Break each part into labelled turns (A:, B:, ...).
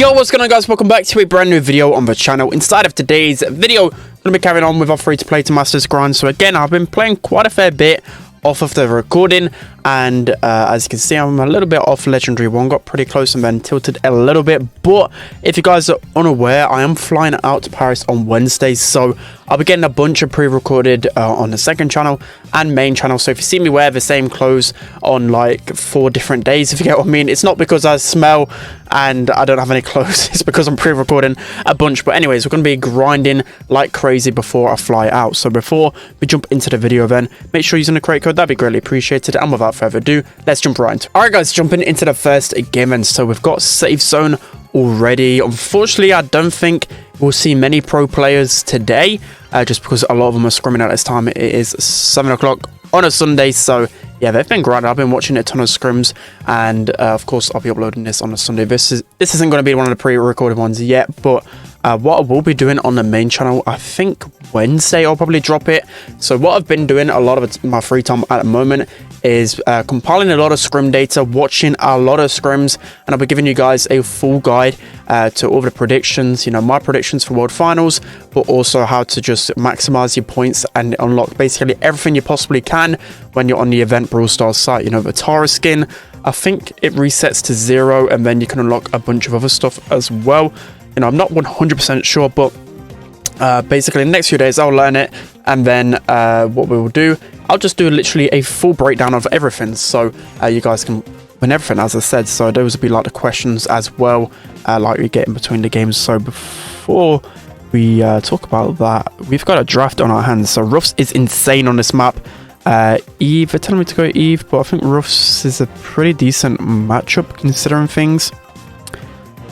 A: Yo, what's going on, guys? Welcome back to a brand new video on the channel. Inside of today's video, I'm going to be carrying on with our free-to-play to Masters grind. So again, I've been playing quite a fair bit off of the recording, and as you can see, I'm a little bit off Legendary 1, got pretty close and then tilted a little bit. But if you guys are unaware, I am flying out to Paris on Wednesday, so I'll be getting a bunch of pre-recorded on the second channel and main channel. So if you see me wear the same clothes on like 4 different days, if you get what I mean, it's not because I smell and I don't have any clothes, it's because I'm pre-recording a bunch. But anyways, we're going to be grinding like crazy before I fly out. So before we jump into the video, then make sure you're using the create code, that'd be greatly appreciated. And without further ado, let's jump right into it. Alright guys, jumping into the first game, and so we've got safe zone already. Unfortunately, I don't think we'll see many pro players today, just because a lot of them are scrimming at this time. It is 7 o'clock on a Sunday, so yeah, they've been grinding. I've been watching a ton of scrims, and of course I'll be uploading this on a Sunday. This isn't going to be one of the pre-recorded ones yet, but what I will be doing on the main channel, I think Wednesday I'll probably drop it. So what I've been doing a lot of my free time at the moment is compiling a lot of scrim data, watching a lot of scrims, and I'll be giving you guys a full guide to all the predictions, you know, my predictions for World Finals, but also how to just maximize your points and unlock basically everything you possibly can when you're on the event Brawl Stars site. You know, the Tara skin, I think it resets to 0, and then you can unlock a bunch of other stuff as well. You know, I'm not 100% sure, but basically in the next few days I'll learn it, and then what we will do, I'll just do literally a full breakdown of everything, so you guys can win everything, as I said. So those will be like the questions as well, like we get in between the games. So before we talk about that, we've got a draft on our hands. So Ruffs is insane on this map. Eve, they're telling me to go Eve, but I think Ruffs is a pretty decent matchup considering things.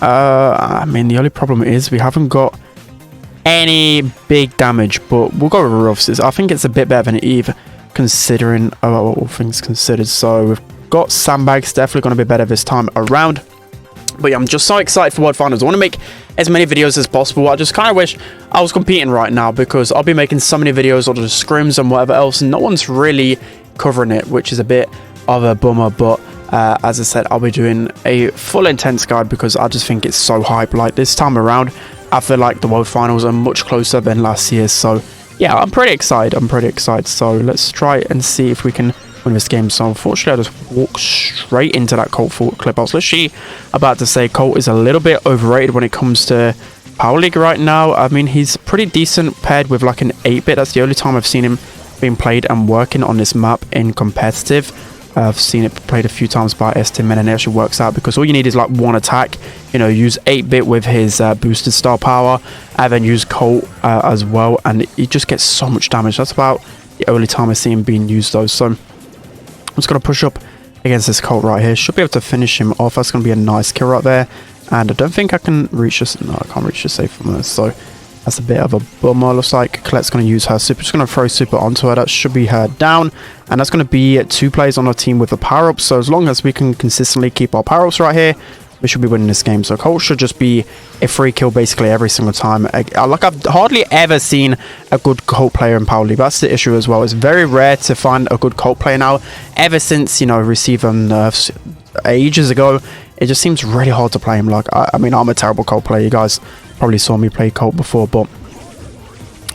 A: I mean, the only problem is we haven't got any big damage, but we'll go with Ruffs. I think it's a bit better than Eve, considering all things considered. So we've got Sandbags, definitely going to be better this time around. But yeah, I'm just so excited for World Finals. I want to make as many videos as possible. I just kind of wish I was competing right now, because I'll be making so many videos on the scrims and whatever else, and no one's really covering it, which is a bit of a bummer. But as I said, I'll be doing a full intense guide because I just think it's so hype. Like this time around, I feel like the World Finals are much closer than last year. So yeah, I'm pretty excited. So let's try and see if we can win this game. So unfortunately, I just walked straight into that Colt Fort clip. I was literally about to say Colt is a little bit overrated when it comes to Power League right now. I mean, he's pretty decent paired with like an 8-bit. That's the only time I've seen him being played and working on this map in competitive. I've seen it played a few times by STM, and it actually works out because all you need is like one attack. You know, use 8-bit with his boosted star power, and then use Colt as well, and he just gets so much damage. That's about the only time I see him being used though. So I'm just going to push up against this Colt right here. Should be able to finish him off. That's going to be a nice kill right there, and I don't think I can reach this. No, I can't reach the safe from this, so that's a bit of a bummer. Looks like Colette's going to use her super. Just going to throw super onto her. That should be her down. And that's going to be 2 players on our team with the power-ups. So as long as we can consistently keep our power-ups right here, we should be winning this game. So Colt should just be a free kill basically every single time. Like, I've hardly ever seen a good Colt player in Power League. That's the issue as well. It's very rare to find a good Colt player now. Ever since, you know, Receiver nerfs ages ago, it just seems really hard to play him. Like, I mean, I'm a terrible Colt player. You guys probably saw me play Colt before, but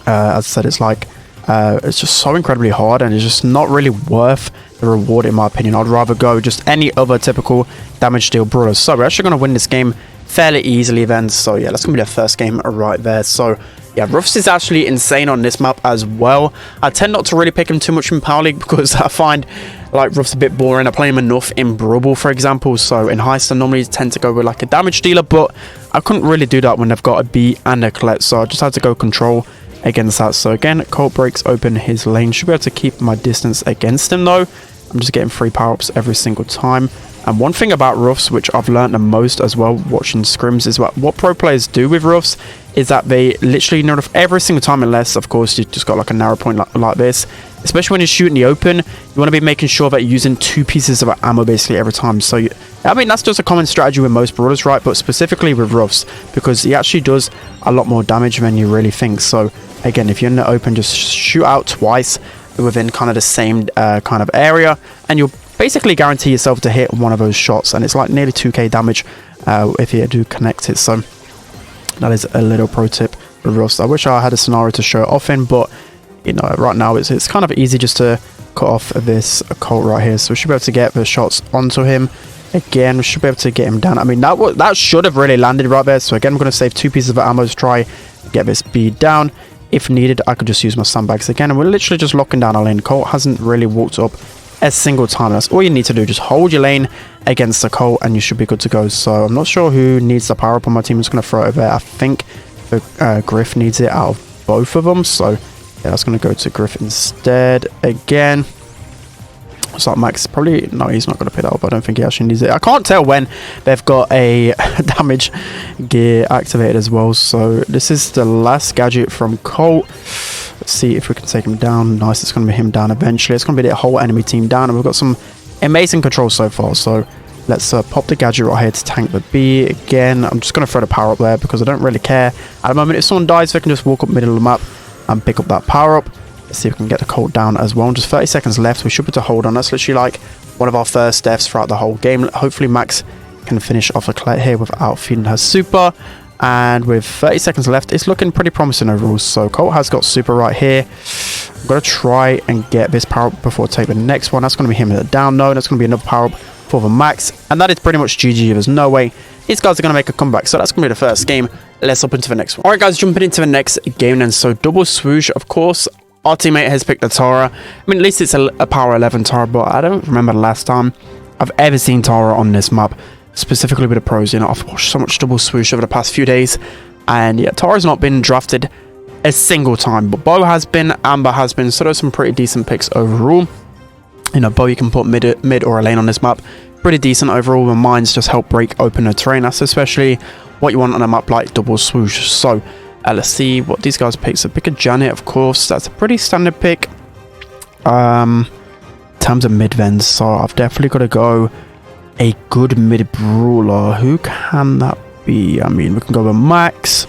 A: as I said, it's like it's just so incredibly hard, and it's just not really worth the reward in my opinion. I'd rather go just any other typical damage deal brawler. So we're actually going to win this game fairly easily then. So yeah, that's going to be the first game right there. So yeah, Ruffs is actually insane on this map as well. I tend not to really pick him too much in Power League because I find like Ruffs a bit boring. I play him enough in Brawl, for example. So in Heist I normally tend to go with like a damage dealer, but I couldn't really do that when they've got a B and a Colette, so I just had to go control against that. So again, Colt breaks open his lane. Should be able to keep my distance against him though. I'm just getting free power-ups every single time. And one thing about Ruffs, which I've learned the most as well watching scrims, is what pro players do with Ruffs is that they literally nerf every single time, unless of course you just got like a narrow point like this. Especially when you're shooting the open, you want to be making sure that you're using 2 pieces of ammo basically every time. So I mean, that's just a common strategy with most brawlers, right? But specifically with Ruffs, because he actually does a lot more damage than you really think. So again, if you're in the open, just shoot out twice within kind of the same kind of area, and you'll basically guarantee yourself to hit one of those shots, and it's like nearly 2k damage if you do connect it. So that is a little pro tip for Rust. I wish I had a scenario to show it off in, but you know, right now it's kind of easy just to cut off this Colt right here. So we should be able to get the shots onto him. Again, we should be able to get him down. I mean, that should have really landed right there. So again, I'm going to save 2 pieces of ammo to try get this speed down. If needed, I could just use my sandbags again, and we're literally just locking down our lane. Colt hasn't really walked up a single time. That's all you need to do. Just hold your lane against the Colt and you should be good to go. So I'm not sure who needs the power up on my team. I'm just going to throw it over there. I think the Griff needs it out of both of them. So yeah, that's going to go to Griff instead. Again, so Max probably, no, he's not going to pick that up. I don't think he actually needs it. I can't tell when they've got a damage gear activated as well. So this is the last gadget from Colt. Let's see if we can take him down. Nice, it's going to be him down eventually. It's going to be the whole enemy team down, and we've got some amazing control so far. So let's pop the gadget right here to tank the B. Again, I'm just going to throw the power up there because I don't really care at the moment. If someone dies, they can just walk up middle of the map and pick up that power up. Let's see if we can get the Colt down as well. Just 30 seconds left. We should be able to hold on. That's literally like one of our first deaths throughout the whole game. Hopefully Max can finish off the Colette here without feeding her super. And with 30 seconds left, it's looking pretty promising overall. So Colt has got super right here. I'm going to try and get this power up before I take the next one. That's going to be him at the down node. That's going to be another power up for the Max. And that is pretty much GG. There's no way these guys are going to make a comeback. So that's going to be the first game. Let's hop into the next one. Alright guys, jumping into the next game then. So double swoosh, of course. Our teammate has picked the Tara. I mean, at least it's a power 11 Tara, but I don't remember the last time I've ever seen Tara on this map, specifically with the pros. You know, I've watched so much double swoosh over the past few days, and yeah, Tara's not been drafted a single time, but Bo has been, Amber has been, so there's some pretty decent picks overall. You know, Bo, you can put mid or a lane on this map. Pretty decent overall. The mines just help break open the terrain. That's especially what you want on a map like double swoosh. So let's see what these guys pick. So pick a Janet, of course. That's a pretty standard pick. In terms of mid vens, so I've definitely got to go a good mid brawler. Who can that be? I mean, we can go with Max.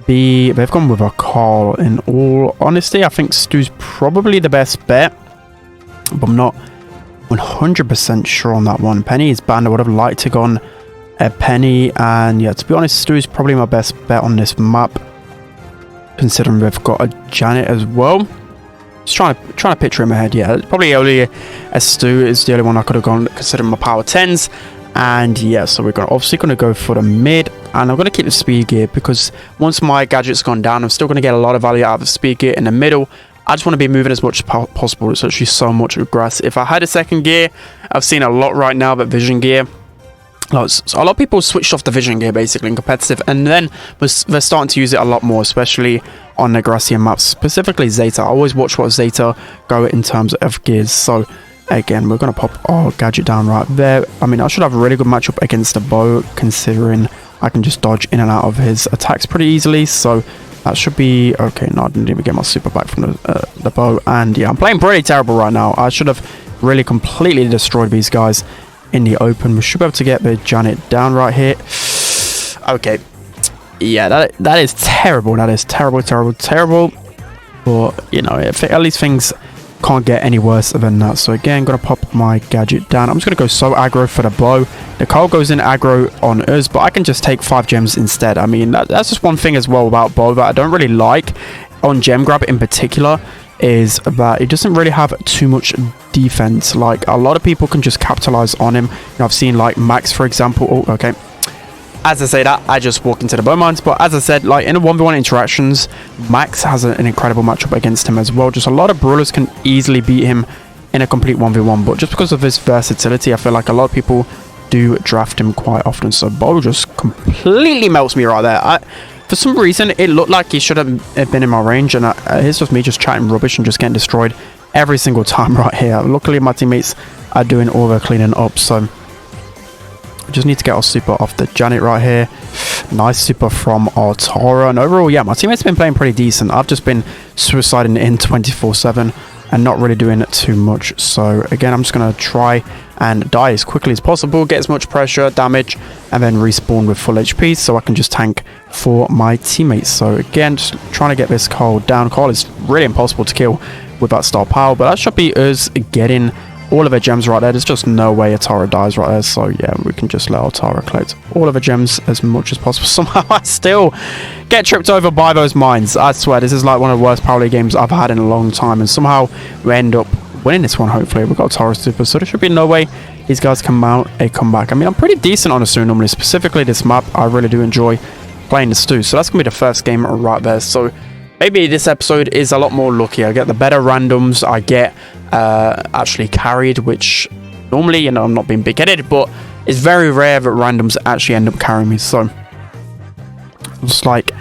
A: B. They've gone with a Carl. In all honesty, I think Stu's probably the best bet, but I'm not 100% sure on that one. Penny is banned. I would have liked to go on a Penny, and yeah, to be honest, Stu is probably my best bet on this map, considering we've got a Janet as well. Just trying to picture him ahead. Yeah, probably only a Stu is the only one I could have gone, considering my power 10s. And yeah, so we're obviously going to go for the mid, and I'm going to keep the speed gear because once my gadget's gone down, I'm still going to get a lot of value out of the speed gear in the middle. I just want to be moving as much as possible. It's actually so much grass. If I had a second gear, I've seen a lot right now, but vision gear, so a lot of people switched off the vision gear basically in competitive, and then they're starting to use it a lot more, especially on the grassy maps, specifically Zeta. I always watch what Zeta go in terms of gears. So again, we're going to pop our gadget down right there. I mean, I should have a really good matchup against the Bow, considering I can just dodge in and out of his attacks pretty easily. So that should be okay. No, I didn't even get my super back from the Bow. And yeah, I'm playing pretty terrible right now. I should have really completely destroyed these guys in the open. We should be able to get the Janet down right here. Okay. Yeah, that is terrible. That is terrible. But, you know, at least things can't get any worse than that. So again, gonna pop my gadget down. I'm just gonna go so aggro for the Bow. The Carl goes in aggro on us, but I can just take 5 gems instead. I mean, that's just one thing as well about Bow that I don't really like on gem grab in particular, is that it doesn't really have too much defense. Like, a lot of people can just capitalize on him. You know, I've seen like Max, for example. Oh, okay. As I say that, I just walk into the bow mines. But as I said, like in the 1v1 interactions, Max has an incredible matchup against him as well. Just a lot of brawlers can easily beat him in a complete 1v1. But just because of his versatility, I feel like a lot of people do draft him quite often. So Bow just completely melts me right there. For some reason, it looked like he should have been in my range. And it's just me just chatting rubbish and just getting destroyed every single time right here. Luckily, my teammates are doing all the cleaning up. So just need to get our super off the Janet right here. Nice super from our Tara. And overall, yeah, my teammates have been playing pretty decent. I've just been suiciding in 24/7 and not really doing too much. So again, I'm just going to try and die as quickly as possible, get as much pressure, damage, and then respawn with full HP so I can just tank for my teammates. So again, just trying to get this Carl down. Carl is really impossible to kill with that star power, but that should be us getting all of her gems right there. There's just no way Atara dies right there. So yeah, we can just let Atara collect all of her gems as much as possible. Somehow I still get tripped over by those mines. I swear, this is like one of the worst Power League games I've had in a long time. And somehow we end up winning this one, hopefully. We've got Atara Super, so there should be no way these guys can mount a comeback. I mean, I'm pretty decent on a Stu normally. Specifically this map, I really do enjoy playing the Stu. So that's going to be the first game right there. So maybe this episode is a lot more lucky. I get the better randoms. I get actually carried, which normally, you know, I'm not being big-headed, but it's very rare that randoms actually end up carrying me. So just like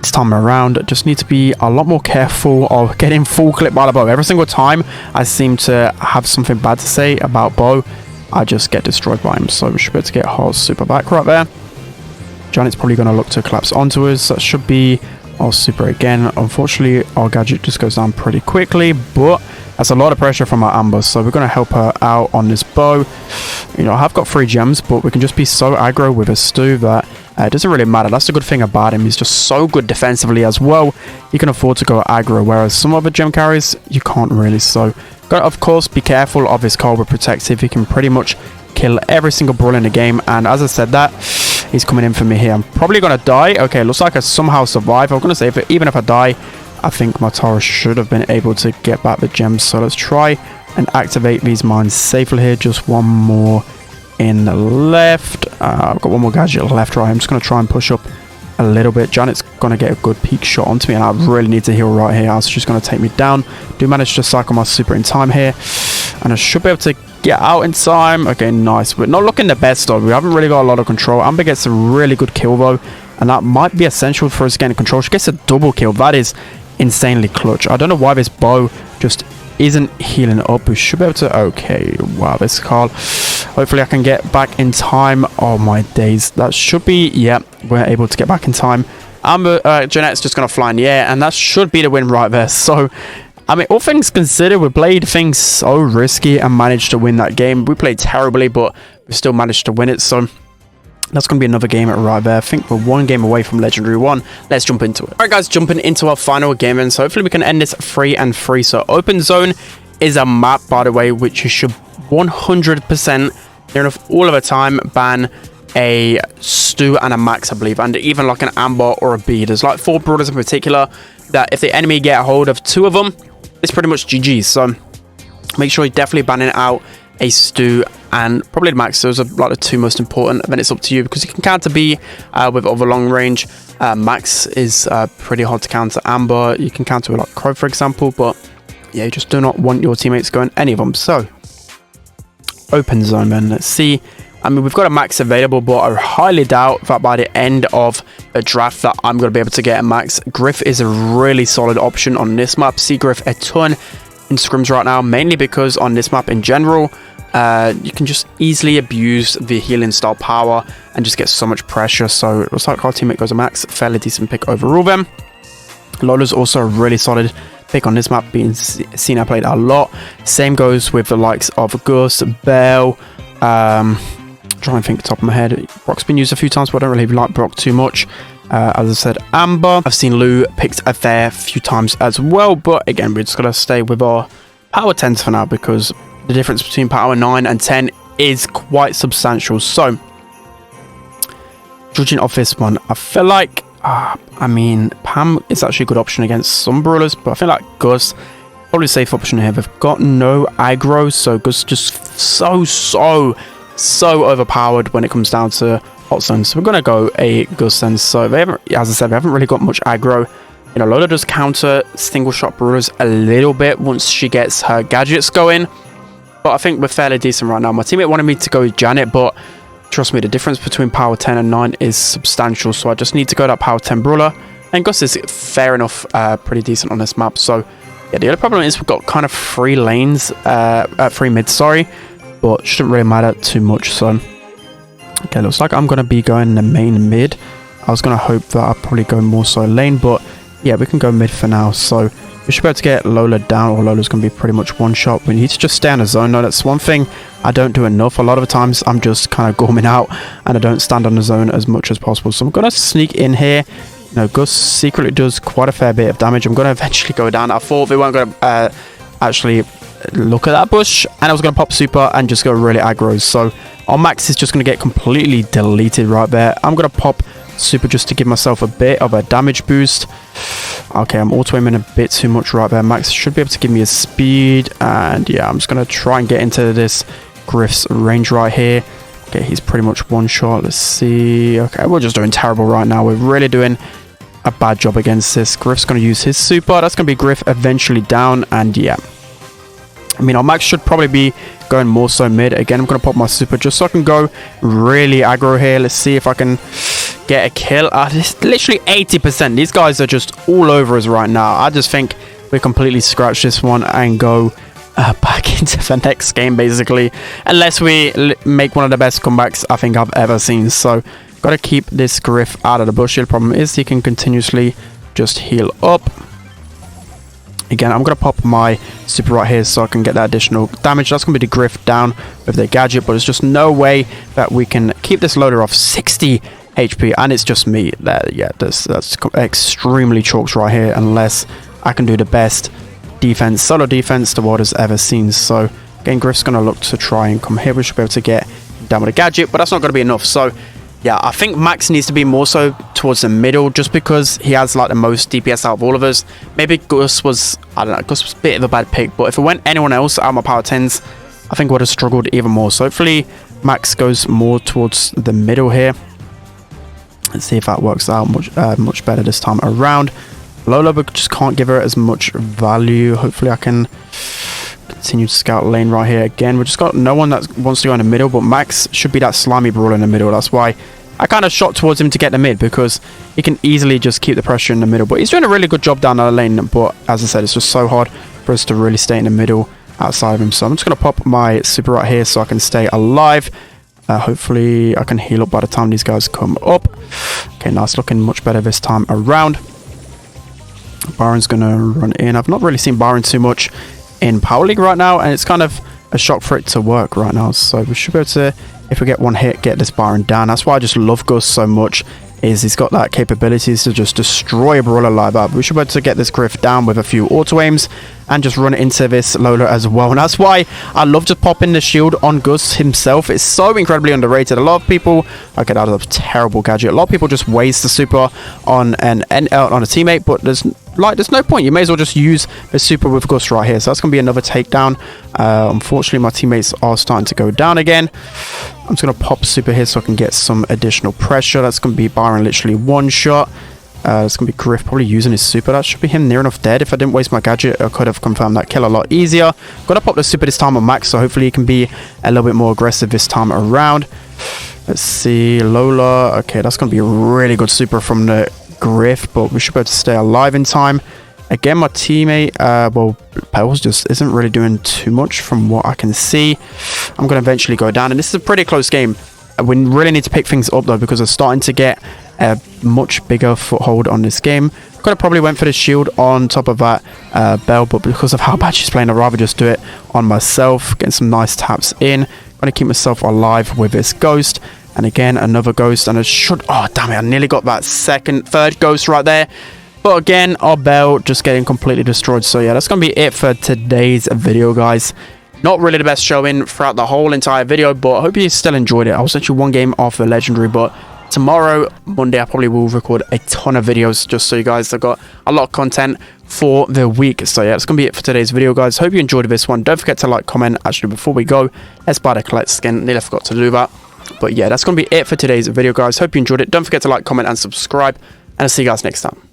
A: this time around, I just need to be a lot more careful of getting full clip by the bow. Every single time I seem to have something bad to say about Bo, I just get destroyed by him. So we should be able to get Hot Super back right there. Janet's probably going to look to collapse onto us. That should be our Super again. Unfortunately, our gadget just goes down pretty quickly, but that's a lot of pressure from our Amber, so we're going to help her out on this bow. You know, I have got 3 gems, but we can just be so aggro with a Stu that it doesn't really matter. That's the good thing about him. He's just so good defensively as well. He can afford to go aggro, whereas some other gem carries, you can't really. So, got to, of course, be careful of his Cobra Protective. He can pretty much kill every single Brawl in the game, and as I said that, he's coming in for me here. I'm probably going to die. Okay, looks like I somehow survive. I'm going to say, even if I die, I think my Tara should have been able to get back the gems. So let's try and activate these mines safely here. Just one more in the left. I've got one more gadget left, right. I'm just going to try and push up a little bit. Janet's going to get a good peek shot onto me, and I really need to heal right here. Else she's going to take me down. Do manage to cycle my Super in time here, and I should be able to get out in time. Okay, nice. We're not looking the best though. We haven't really got a lot of control. Amber gets a really good kill though, and that might be essential for us getting control. She gets a double kill. That is insanely clutch. I don't know why this bow just isn't healing up. We should be able to... Okay, wow, this Carl. Hopefully I can get back in time. Oh my days. That should be... Yeah, we're able to get back in time. Amber, Jeanette's just going to fly in the air, and that should be the win right there. So, I mean, all things considered, we played things so risky and managed to win that game. We played terribly, but we still managed to win it. So that's going to be another game right there. I think we're 1 game away from Legendary 1. Let's jump into it. Alright guys, jumping into our final game, and so hopefully we can end this 3-3. So Open Zone is a map, by the way, which you should 100% near enough all of the time ban a Stu and a Max, I believe, and even like an Amber or a B. There's like 4 brawlers in particular that if the enemy get a hold of 2 of them, it's pretty much GG. So make sure you're definitely banning out a Stu and probably the Max. Those are like the 2 most important. Then it's up to you, because you can counter B with other long range. Max is pretty hard to counter. Amber you can counter with like Crow, for example, but yeah, you just do not want your teammates going any of them. So Open Zone, man. Let's see. I mean, we've got a Max available, but I highly doubt that by the end of the draft that I'm going to be able to get a Max. Griff is a really solid option on this map. See Griff a ton in scrims right now, mainly because on this map in general, you can just easily abuse the healing style power and just get so much pressure. So it looks like our teammate goes a Max. Fairly decent pick overall then. Lola's also a really solid pick on this map, being seen I played a lot. Same goes with the likes of Gus, Bell, trying to think top of my head. Brock's been used a few times, but I don't really like Brock too much. As I said, Amber. I've seen Lou picked a fair few times as well, but again, we're just going to stay with our power 10s for now, because the difference between power 9 and 10 is quite substantial. So, judging off this one, I feel like, I mean, Pam is actually a good option against some brawlers, but I feel like Gus, probably a safe option here. They've got no aggro, so Gus just so overpowered when it comes down to hot zones. So we're going to go a Gus then. So they haven't, as I said, they haven't really got much aggro. You know, Lola does counter single shot brawlers a little bit once she gets her gadgets going, but I think we're fairly decent right now. My teammate wanted me to go with Janet, but trust me, the difference between power 10 and 9 is substantial, so I just need to go that power 10 brawler, and Gus is fair enough, pretty decent on this map. So yeah, the other problem is we've got kind of 3 lanes, 3 mids, sorry, but shouldn't really matter too much. So okay, looks like I'm going to be going the main mid. I was going to hope that I'd probably go more so lane, but yeah, we can go mid for now. So we should be able to get Lola down, or Lola's going to be pretty much one shot. We need to just stay on the zone. No, that's one thing I don't do enough. A lot of the times I'm just kind of gorming out and I don't stand on the zone as much as possible. So I'm going to sneak in here. You know, Gus secretly does quite a fair bit of damage. I'm going to eventually go down. I thought they weren't going to actually look at that bush, and I was going to pop super and just go really aggro. So our max is just going to get completely deleted right there. I'm going to pop super just to give myself a bit of a damage boost. Okay, I'm auto-aiming a bit too much right there. Max should be able to give me a speed, and yeah, I'm just going to try and get into this Griff's range right here. Okay, he's pretty much one shot. Let's see. Okay, we're just doing terrible right now. We're really doing a bad job against this. Griff's going to use his super. That's going to be Griff eventually down, and yeah, I mean, our max should probably be going more so mid. Again, I'm going to pop my super just so I can go really aggro here. Let's see if I can get a kill. It's literally 80%. These guys are just all over us right now. I just think we completely scratch this one and go back into the next game, basically. Unless we make one of the best comebacks I think I've ever seen. So, got to keep this Griff out of the bush. The problem is he can continuously just heal up. Again, I'm going to pop my super right here so I can get that additional damage. That's going to be the Griff down with the gadget, but there's just no way that we can keep this loader off 60 HP, and it's just me. Yeah, that's extremely chalked right here, unless I can do the best defense, solo defense the world has ever seen. So, again, Griff's going to look to try and come here. We should be able to get down with a gadget, but that's not going to be enough. So, yeah, I think Max needs to be more so towards the middle just because he has like the most DPS out of all of us. Maybe Gus was, I don't know, Gus was a bit of a bad pick, but if it went anyone else out of my power 10s, I think would have struggled even more. So hopefully Max goes more towards the middle here. Let's see if that works out much better this time around. Lola, but just can't give her as much value. Hopefully I can continue to scout lane right here. Again, we just got no one that wants to go in the middle, but Max should be that slimy brawler in the middle. That's why I kind of shot towards him to get the mid, because he can easily just keep the pressure in the middle. But he's doing a really good job down the lane, but as I said, it's just so hard for us to really stay in the middle outside of him. So I'm just going to pop my super right here so I can stay alive. Hopefully I can heal up by the time these guys come up. Okay, nice, looking much better this time around. Byron's going to run in. I've not really seen Byron too much in Power League right now, and it's kind of a shock for it to work right now. So we should be able to, if we get one hit, get this Byron down. That's why I just love Gus so much, is he's got that capabilities to just destroy a brawler like that. But we should be able to get this Griff down with a few auto aims and just run into this Lola as well. And that's why I love just popping the shield on Gus himself. It's so incredibly underrated. A lot of people, okay, that was a terrible gadget. A lot of people just waste the super on on a teammate, but there's no point. You may as well just use the super with Gus right here. So that's going to be another takedown. Unfortunately, my teammates are starting to go down again. I'm just going to pop super here so I can get some additional pressure. That's going to be Byron literally one shot. It's going to be Griff probably using his super. That should be him near enough dead. If I didn't waste my gadget, I could have confirmed that kill a lot easier. Got to pop the super this time on Max, so hopefully he can be a little bit more aggressive this time around. Let's see, Lola. Okay, that's going to be a really good super from the Griff, but we should be able to stay alive in time. Again, my teammate, well, Pels just isn't really doing too much from what I can see. I'm going to eventually go down, and this is a pretty close game. We really need to pick things up, though, because we're starting to get a much bigger foothold on this game. Could have probably went for the shield on top of that Bell, but because of how bad she's playing, I'd rather just do it on myself. Getting some nice taps in. Going to keep myself alive with this Ghost. And again, another Ghost, and I should... Oh, damn it, I nearly got that third Ghost right there. But again, our Bell just getting completely destroyed. So yeah, that's going to be it for today's video, guys. Not really the best showing throughout the whole entire video, but I hope you still enjoyed it. I was actually one game off the Legendary, but tomorrow, Monday, I probably will record a ton of videos just so you guys have got a lot of content for the week. So yeah, that's going to be it for today's video, guys. Hope you enjoyed this one. Don't forget to like, comment. Actually, before we go, let's buy the collect skin. Nearly forgot to do that. But yeah, that's going to be it for today's video, guys. Hope you enjoyed it. Don't forget to like, comment, and subscribe. And I'll see you guys next time.